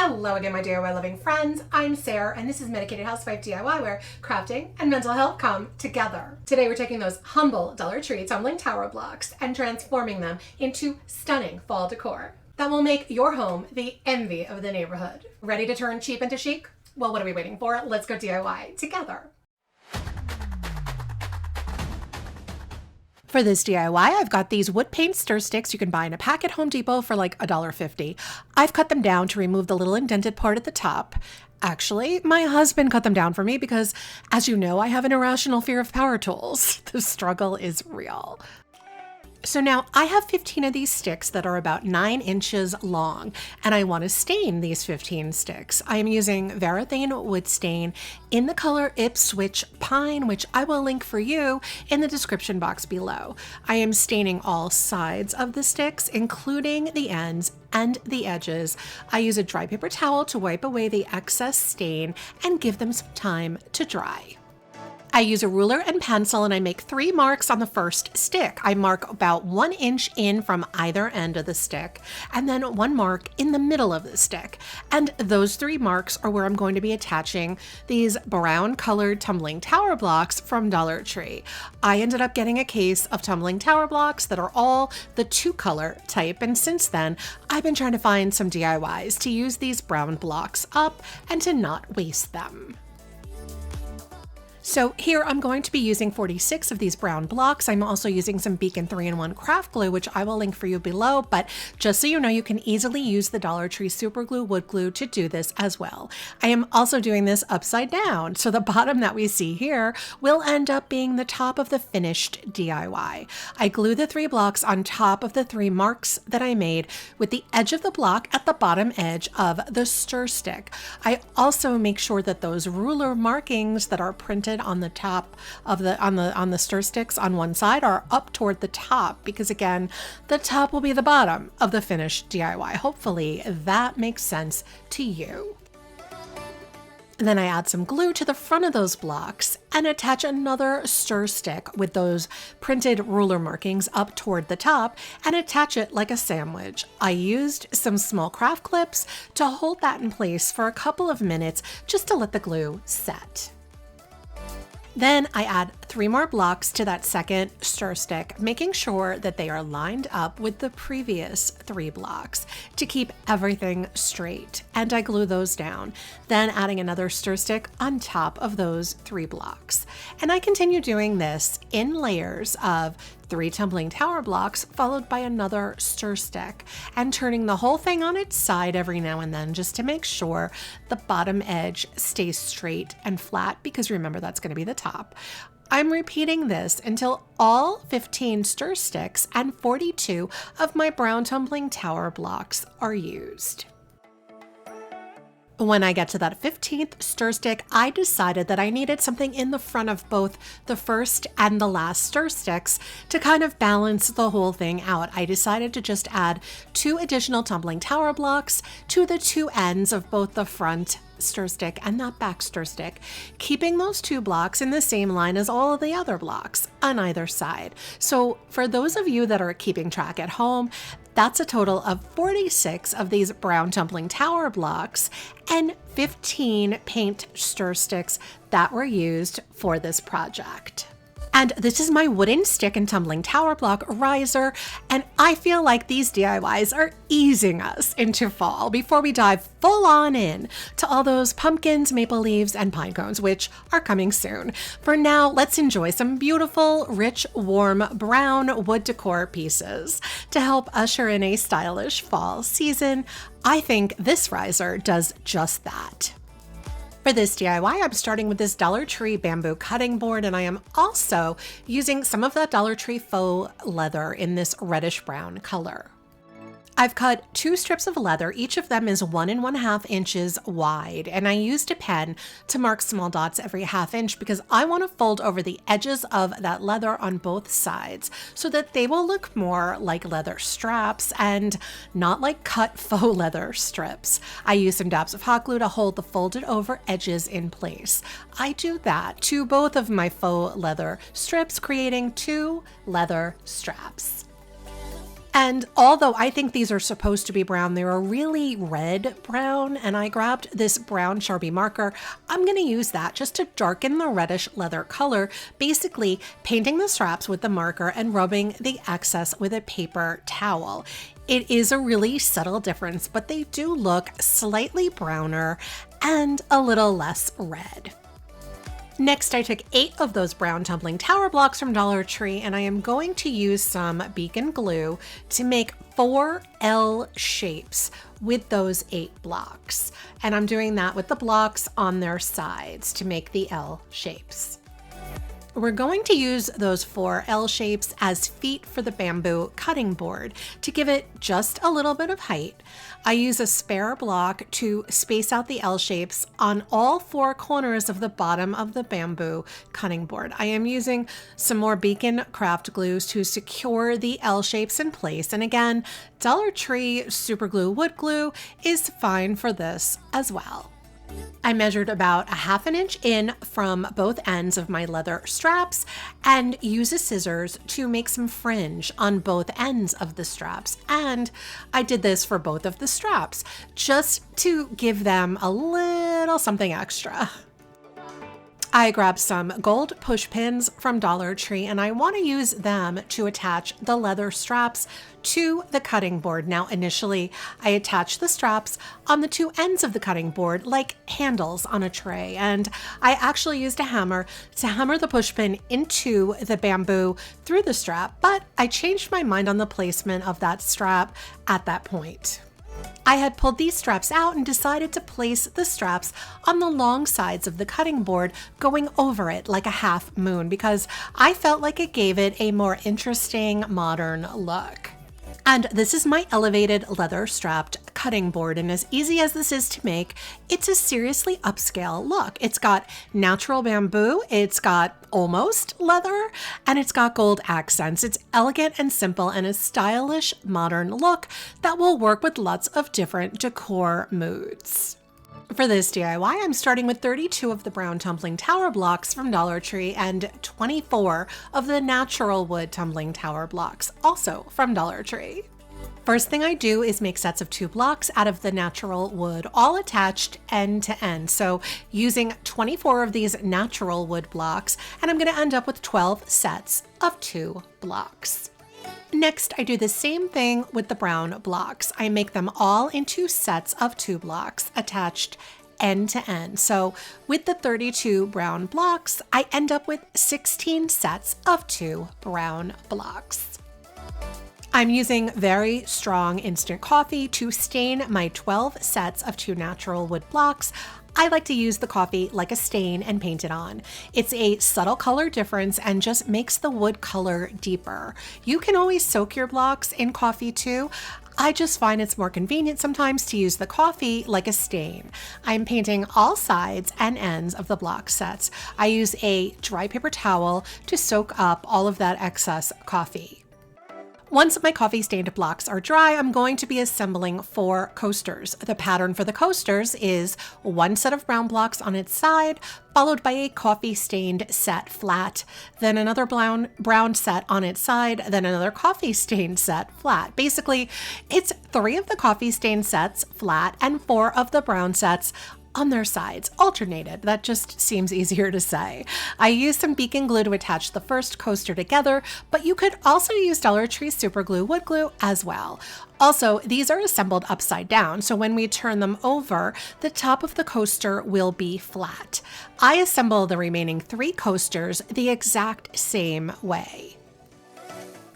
Hello again, my DIY loving friends. I'm Sarah, and this is Medicated Housewife DIY, where crafting and mental health come together. Today, we're taking those humble Dollar Tree tumbling tower blocks and transforming them into stunning fall decor that will make your home the envy of the neighborhood. Ready to turn cheap into chic? Well, what are we waiting for? Let's go DIY together. For this DIY, I've got these wood paint stir sticks you can buy in a pack at Home Depot for like $1.50. I've cut them down to remove the little indented part at the top. Actually, my husband cut them down for me because, as you know, I have an irrational fear of power tools. The struggle is real. So now I have 15 of these sticks that are about 9 inches long, and I want to stain these 15 sticks. I am using Varathane wood stain in the color Ipswich Pine, which I will link for you in the description box below. I am staining all sides of the sticks, including the ends and the edges. I use a dry paper towel to wipe away the excess stain and give them some time to dry. I use a ruler and pencil and I make 3 marks on the first stick. I mark about 1 inch in from either end of the stick and then 1 mark in the middle of the stick. And those 3 marks are where I'm going to be attaching these brown colored tumbling tower blocks from Dollar Tree. I ended up getting a case of tumbling tower blocks that are all the 2-color type, and since then I've been trying to find some DIYs to use these brown blocks up and to not waste them. So here I'm going to be using 46 of these brown blocks. I'm also using some Beacon 3-in-1 craft glue, which I will link for you below, but just so you know, you can easily use the Dollar Tree Super Glue wood glue to do this as well. I am also doing this upside down, so the bottom that we see here will end up being the top of the finished DIY. I glue the 3 blocks on top of the 3 marks that I made with the edge of the block at the bottom edge of the stir stick. I also make sure that those ruler markings that are printed on the top of on the stir sticks on one side are up toward the top, because again, the top will be the bottom of the finished DIY. Hopefully that makes sense to you. And then I add some glue to the front of those blocks and attach another stir stick with those printed ruler markings up toward the top and attach it like a sandwich. I used some small craft clips to hold that in place for a couple of minutes just to let the glue set. Then I add 3 more blocks to that second stir stick, making sure that they are lined up with the previous 3 blocks to keep everything straight. And I glue those down, then adding another stir stick on top of those 3 blocks. And I continue doing this in layers of 3 tumbling tower blocks followed by another stir stick, and turning the whole thing on its side every now and then just to make sure the bottom edge stays straight and flat, because remember, that's going to be the top. I'm repeating this until all 15 stir sticks and 42 of my brown tumbling tower blocks are used. When I get to that 15th stir stick, I decided that I needed something in the front of both the first and the last stir sticks to kind of balance the whole thing out. I decided to just add 2 additional tumbling tower blocks to the 2 ends of both the front stir stick and that back stir stick, keeping those 2 blocks in the same line as all of the other blocks on either side. So for those of you that are keeping track at home, that's a total of 46 of these brown tumbling tower blocks and 15 paint stir sticks that were used for this project. And this is my wooden stick and tumbling tower block riser, and I feel like these DIYs are easing us into fall before we dive full on in to all those pumpkins, maple leaves, and pine cones, which are coming soon. For now, let's enjoy some beautiful, rich, warm, brown wood decor pieces to help usher in a stylish fall season. I think this riser does just that. For this DIY, I'm starting with this Dollar Tree bamboo cutting board, and I am also using some of that Dollar Tree faux leather in this reddish brown color. I've cut 2 strips of leather. Each of them is 1 1/2 inches wide, and I used a pen to mark small dots every 1/2 inch because I want to fold over the edges of that leather on both sides so that they will look more like leather straps and not like cut faux leather strips. I use some dabs of hot glue to hold the folded over edges in place. I do that to both of my faux leather strips, creating 2 leather straps. And although I think these are supposed to be brown, they're a really red brown, and I grabbed this brown Sharpie marker. I'm going to use that just to darken the reddish leather color, basically painting the straps with the marker and rubbing the excess with a paper towel. It is a really subtle difference, but they do look slightly browner and a little less red. Next, I took 8 of those brown tumbling tower blocks from Dollar Tree, and I am going to use some beacon glue to make 4 L shapes with those 8 blocks. And I'm doing that with the blocks on their sides to make the L shapes. We're going to use those 4 L shapes as feet for the bamboo cutting board to give it just a little bit of height. I use a spare block to space out the L shapes on all 4 corners of the bottom of the bamboo cutting board. I am using some more beacon craft glues to secure the L shapes in place. And again, Dollar Tree super glue wood glue is fine for this as well. I measured about a ½ inch in from both ends of my leather straps and use a scissors to make some fringe on both ends of the straps. And I did this for both of the straps just to give them a little something extra. I grabbed some gold push pins from Dollar Tree, and I want to use them to attach the leather straps to the cutting board. Now, initially, I attached the straps on the 2 ends of the cutting board like handles on a tray, and I actually used a hammer to hammer the push pin into the bamboo through the strap, but I changed my mind on the placement of that strap at that point. I had pulled these straps out and decided to place the straps on the long sides of the cutting board, going over it like a half moon, because I felt like it gave it a more interesting modern look. And this is my elevated leather strapped cutting board, and as easy as this is to make, it's a seriously upscale look. It's got natural bamboo, it's got almost leather, and it's got gold accents. It's elegant and simple and a stylish modern look that will work with lots of different decor moods. For this DIY, I'm starting with 32 of the brown tumbling tower blocks from Dollar Tree and 24 of the natural wood tumbling tower blocks, also from Dollar Tree. First thing I do is make sets of 2 blocks out of the natural wood, all attached end to end. So using 24 of these natural wood blocks, and I'm going to end up with 12 sets of 2 blocks. Next, I do the same thing with the brown blocks. I make them all into sets of 2 blocks attached end to end. So with the 32 brown blocks, I end up with 16 sets of 2 brown blocks. I'm using very strong instant coffee to stain my 12 sets of 2 natural wood blocks. I like to use the coffee like a stain and paint it on. It's a subtle color difference and just makes the wood color deeper. You can always soak your blocks in coffee too. I just find it's more convenient sometimes to use the coffee like a stain. I'm painting all sides and ends of the block sets. I use a dry paper towel to soak up all of that excess coffee. Once my coffee stained blocks are dry, I'm going to be assembling 4 coasters. The pattern for the coasters is 1 set of brown blocks on its side, followed by a coffee stained set flat, then another brown set on its side, then another coffee stained set flat. Basically, it's 3 of the coffee stained sets flat and 4 of the brown sets on their sides, alternated. That just seems easier to say. I used some beacon glue to attach the first coaster together, but you could also use Dollar Tree super glue wood glue as well. Also, these are assembled upside down, so when we turn them over, the top of the coaster will be flat. I assemble the remaining 3 coasters the exact same way.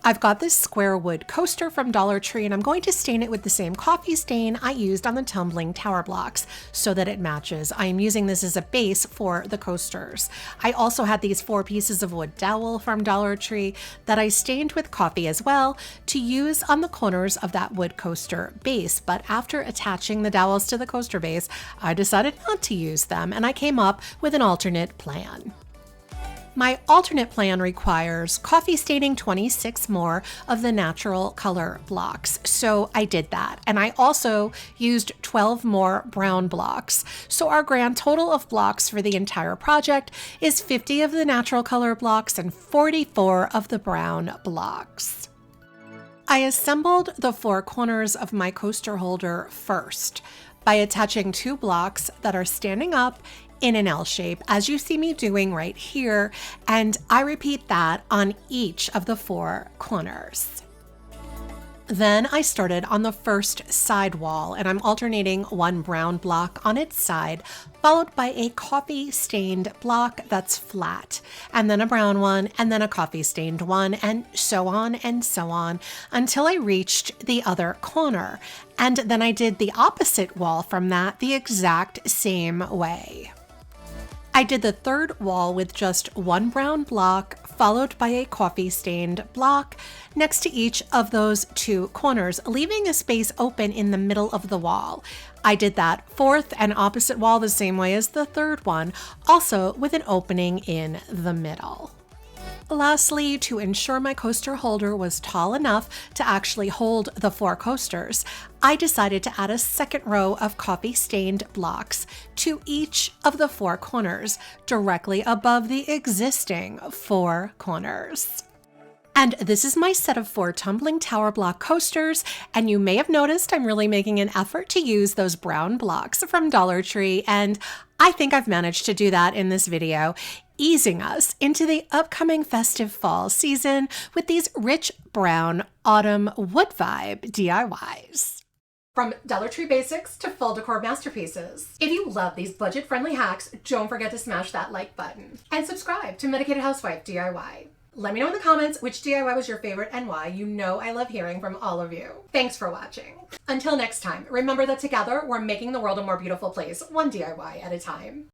I've got this square wood coaster from Dollar Tree, and I'm going to stain it with the same coffee stain I used on the tumbling tower blocks so that it matches. I am using this as a base for the coasters. I also had these 4 pieces of wood dowel from Dollar Tree that I stained with coffee as well to use on the corners of that wood coaster base. But after attaching the dowels to the coaster base, I decided not to use them, and I came up with an alternate plan. My alternate plan requires coffee staining 26 more of the natural color blocks. So I did that. And I also used 12 more brown blocks. So our grand total of blocks for the entire project is 50 of the natural color blocks and 44 of the brown blocks. I assembled the four corners of my coaster holder first by attaching 2 blocks that are standing up in an L shape, as you see me doing right here, and I repeat that on each of the 4 corners. Then I started on the first side wall, and I'm alternating 1 brown block on its side, followed by a coffee stained block that's flat, and then a brown one, and then a coffee stained one, and so on until I reached the other corner. And then I did the opposite wall from that the exact same way. I did the third wall with just 1 brown block, followed by a coffee stained block next to each of those 2 corners, leaving a space open in the middle of the wall. I did that fourth and opposite wall the same way as the third one, also with an opening in the middle. Lastly, to ensure my coaster holder was tall enough to actually hold the 4 coasters, I decided to add a second row of coffee stained blocks to each of the 4 corners, directly above the existing 4 corners. And this is my set of 4 tumbling tower block coasters, and you may have noticed I'm really making an effort to use those brown blocks from Dollar Tree, and I think I've managed to do that in this video, easing us into the upcoming festive fall season with these rich brown autumn wood vibe DIYs. From Dollar Tree basics to full decor masterpieces. If you love these budget-friendly hacks, don't forget to smash that like button and subscribe to Medicated Housewife DIY. Let me know in the comments which DIY was your favorite and why. You know I love hearing from all of you. Thanks for watching. Until next time, remember that together we're making the world a more beautiful place, one DIY at a time.